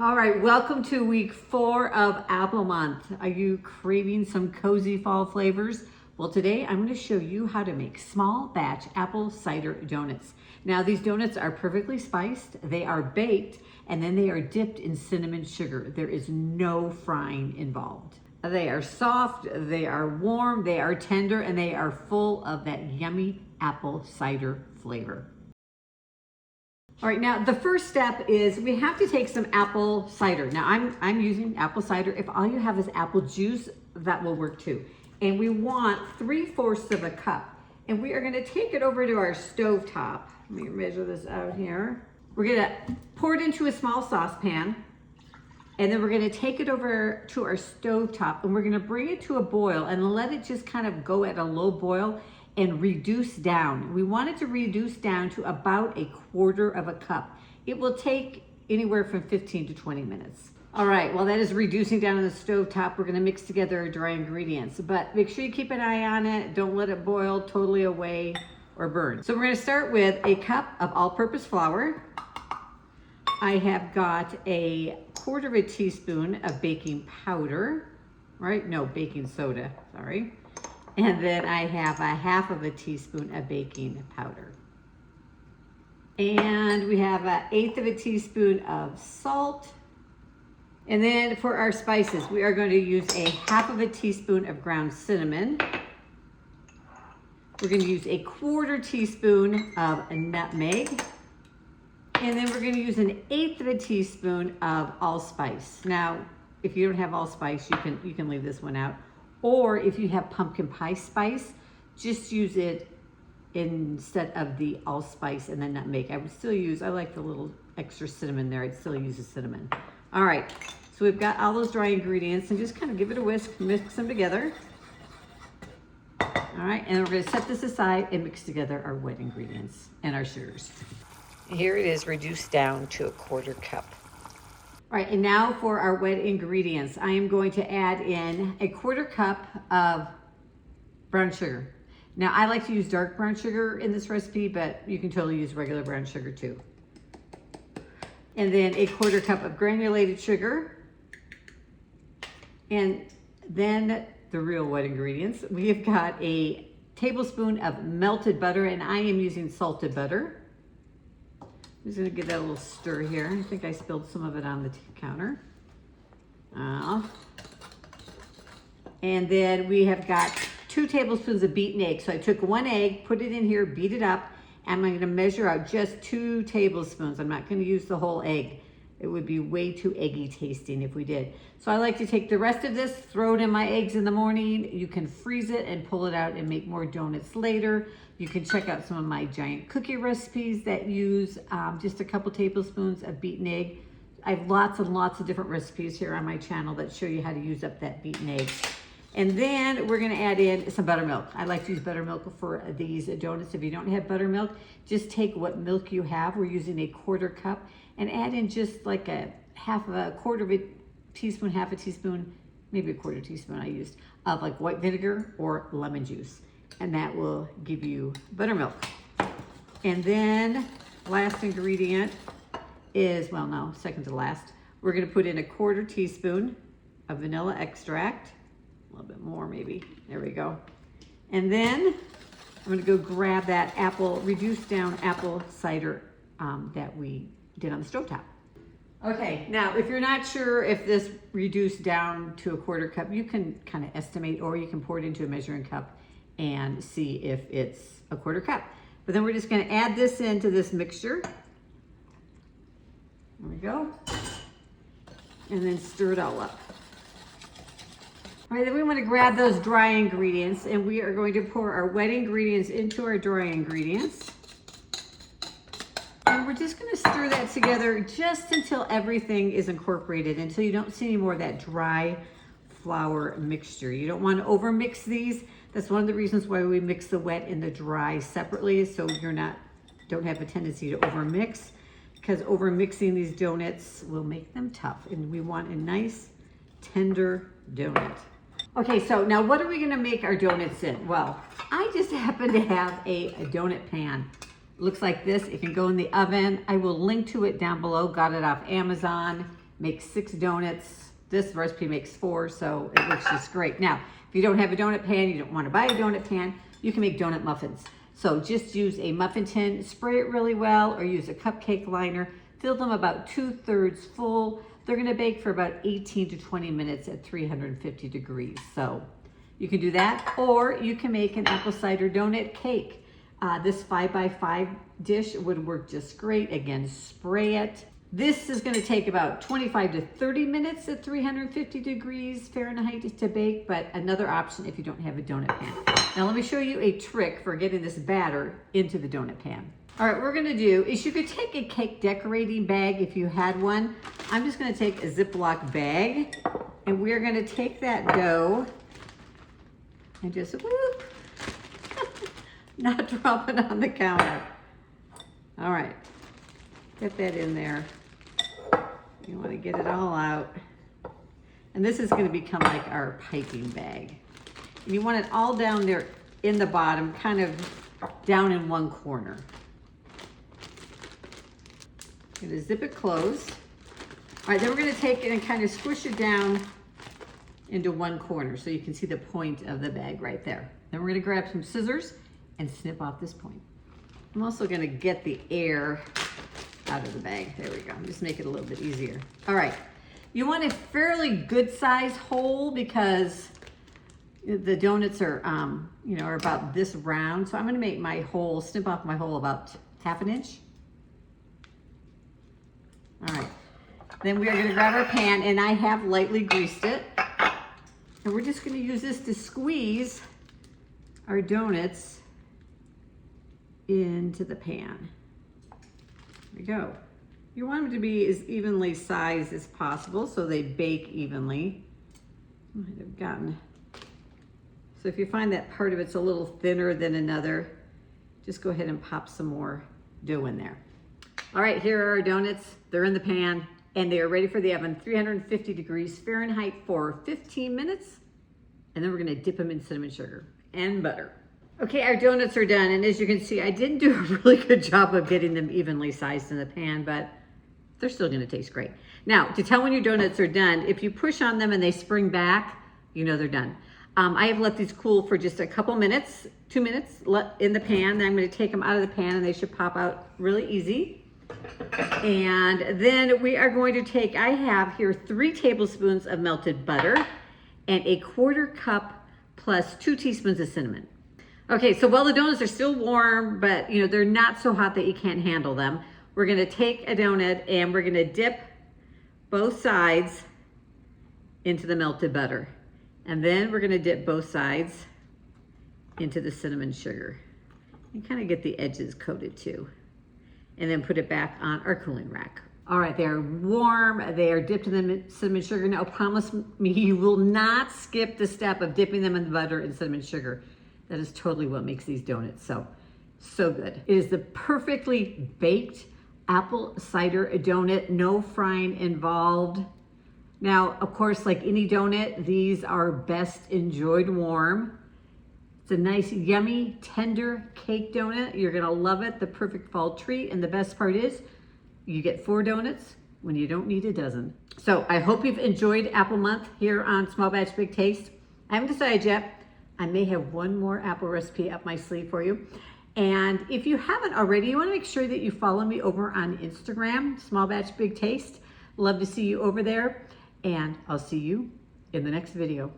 All right, welcome to week 4 of Apple Month. Are you craving some cozy fall flavors? Well, today I'm going to show you how to make small batch apple cider donuts. Now, these donuts are perfectly spiced, they are baked, and then they are dipped in cinnamon sugar. There is no frying involved. They are soft, they are warm, they are tender, and they are full of that yummy apple cider flavor. All right, now the first step is we have to take some apple cider. Now I'm using apple cider. If all you have is apple juice, that will work too. And we want 3/4 of a cup. And we are gonna take it over to our stove top. Let me measure this out here. We're gonna pour it into a small saucepan. And then we're gonna take it over to our stove top and we're gonna bring it to a boil and let it just kind of go at a low boil and reduce down. We want it to reduce down to about 1/4 of a cup. It will take anywhere from 15 to 20 minutes. All right, while that is reducing down on the stove top, we're gonna mix together our dry ingredients, but make sure you keep an eye on it. Don't let it boil totally away or burn. So we're gonna start with a cup of all-purpose flour. I have got 1/4 teaspoon of baking powder, right? No, baking soda, sorry. And then I have 1/2 teaspoon of baking powder. And we have 1/8 teaspoon of salt. And then for our spices, we are going to use 1/2 teaspoon of ground cinnamon. We're going to use 1/4 teaspoon of nutmeg. And then we're going to use 1/8 teaspoon of allspice. Now, if you don't have allspice, you can leave this one out. Or if you have pumpkin pie spice, just use it instead of the allspice and the nutmeg. I would still use, I like the little extra cinnamon there. I'd still use the cinnamon. All right, so we've got all those dry ingredients and just kind of give it a whisk, mix them together. All right, and we're gonna set this aside and mix together our wet ingredients and our sugars. Here it is reduced down to 1/4 cup. All right, and now for our wet ingredients. I am going to add in 1/4 cup of brown sugar. Now, I like to use dark brown sugar in this recipe, but you can totally use regular brown sugar too. And then 1/4 cup of granulated sugar. And then the real wet ingredients. We have got a tablespoon of melted butter, and I am using salted butter. I'm just gonna give that a little stir here. I think I spilled some of it on the counter. And then we have got 2 tablespoons of beaten egg. So I took 1 egg, put it in here, beat it up, and I'm gonna measure out just 2 tablespoons. I'm not gonna use the whole egg. It would be way too eggy tasting if we did. So I like to take the rest of this, throw it in my eggs in the morning. You can freeze it and pull it out and make more donuts later. You can check out some of my giant cookie recipes that use just a couple tablespoons of beaten egg. I have lots and lots of different recipes here on my channel that show you how to use up that beaten egg. And then we're gonna add in some buttermilk. I like to use buttermilk for these donuts. If you don't have buttermilk, just take what milk you have. We're using 1/4 cup and add in just like 1/4 teaspoon, 1/2 teaspoon, maybe 1/4 teaspoon I used, of like white vinegar or lemon juice. And that will give you buttermilk. And then last ingredient is, well, no, second to last. We're gonna put in 1/4 teaspoon of vanilla extract. A little bit more maybe, there we go. And then I'm gonna go grab that reduced down apple cider that we did on the stovetop. Okay, now if you're not sure if this reduced down to 1/4 cup, you can kind of estimate, or you can pour it into a measuring cup and see if it's 1/4 cup. But then we're just gonna add this into this mixture. There we go. And then stir it all up. All right, then we wanna grab those dry ingredients and we are going to pour our wet ingredients into our dry ingredients. And we're just gonna stir that together just until everything is incorporated, until you don't see any more of that dry flour mixture. You don't wanna overmix these. That's one of the reasons why we mix the wet and the dry separately, so don't have a tendency to overmix, because overmixing these donuts will make them tough, and we want a nice, tender donut. Okay, so now what are we gonna make our donuts in? Well, I just happen to have a donut pan. It looks like this. It can go in the oven. I will link to it down below. Got it off Amazon. make 6 donuts. This recipe makes 4, so it works just great. Now, if you don't have a donut pan, you don't want to buy a donut pan, you can make donut muffins. So just use a muffin tin, spray it really well, or use a cupcake liner. Fill them about 2/3 full. They're gonna bake for about 18 to 20 minutes at 350 degrees. So you can do that, or you can make an apple cider donut cake. This 5x5 dish would work just great. Again, spray it. This is gonna take about 25 to 30 minutes at 350 degrees Fahrenheit to bake, but another option if you don't have a donut pan. Now let me show you a trick for getting this batter into the donut pan. All right, what we're gonna do is you could take a cake decorating bag if you had one. I'm just gonna take a Ziploc bag, and we're gonna take that dough and just whoop, not drop it on the counter. All right, get that in there. You wanna get it all out. And this is gonna become like our piping bag. And you want it all down there in the bottom, kind of down in one corner. I'm gonna zip it closed. All right, then we're gonna take it and kind of squish it down into one corner so you can see the point of the bag right there. Then we're gonna grab some scissors and snip off this point. I'm also gonna get the air out of the bag. There we go. Just make it a little bit easier. All right, you want a fairly good size hole because the donuts are, are about this round. So I'm gonna make my hole, snip off my hole about 1/2 inch. All right, then we are gonna grab our pan, and I have lightly greased it. And we're just gonna use this to squeeze our donuts into the pan. There we go. You want them to be as evenly sized as possible so they bake evenly. Might have gotten, so if you find that part of it's a little thinner than another, just go ahead and pop some more dough in there. All right, here are our donuts. They're in the pan and they are ready for the oven, 350 degrees Fahrenheit for 15 minutes. And then we're gonna dip them in cinnamon sugar and butter. Okay, our donuts are done. And as you can see, I didn't do a really good job of getting them evenly sized in the pan, but they're still gonna taste great. Now, to tell when your donuts are done, if you push on them and they spring back, you know they're done. I have let these cool for just a couple minutes, 2 minutes in the pan. Then I'm gonna take them out of the pan and they should pop out really easy. And then we are going to take, I have here 3 tablespoons of melted butter and a 1/4 cup plus 2 teaspoons of cinnamon. Okay, so while the donuts are still warm, but they're not so hot that you can't handle them, we're gonna take a donut and we're gonna dip both sides into the melted butter. And then we're gonna dip both sides into the cinnamon sugar. And kind of get the edges coated too. And then put it back on our cooling rack. All right, they're warm, they are dipped in the cinnamon sugar. Now promise me you will not skip the step of dipping them in the butter and cinnamon sugar. That is totally what makes these donuts so good. It is the perfectly baked apple cider donut, no frying involved. Now, of course, like any donut, these are best enjoyed warm. It's a nice, yummy, tender cake donut. You're gonna love it, the perfect fall treat. And the best part is, you get 4 donuts when you don't need a dozen. So I hope you've enjoyed Apple Month here on Small Batch Big Taste. I haven't decided yet. I may have one more apple recipe up my sleeve for you. And if you haven't already, you wanna make sure that you follow me over on Instagram, Small Batch Big Taste. Love to see you over there. And I'll see you in the next video.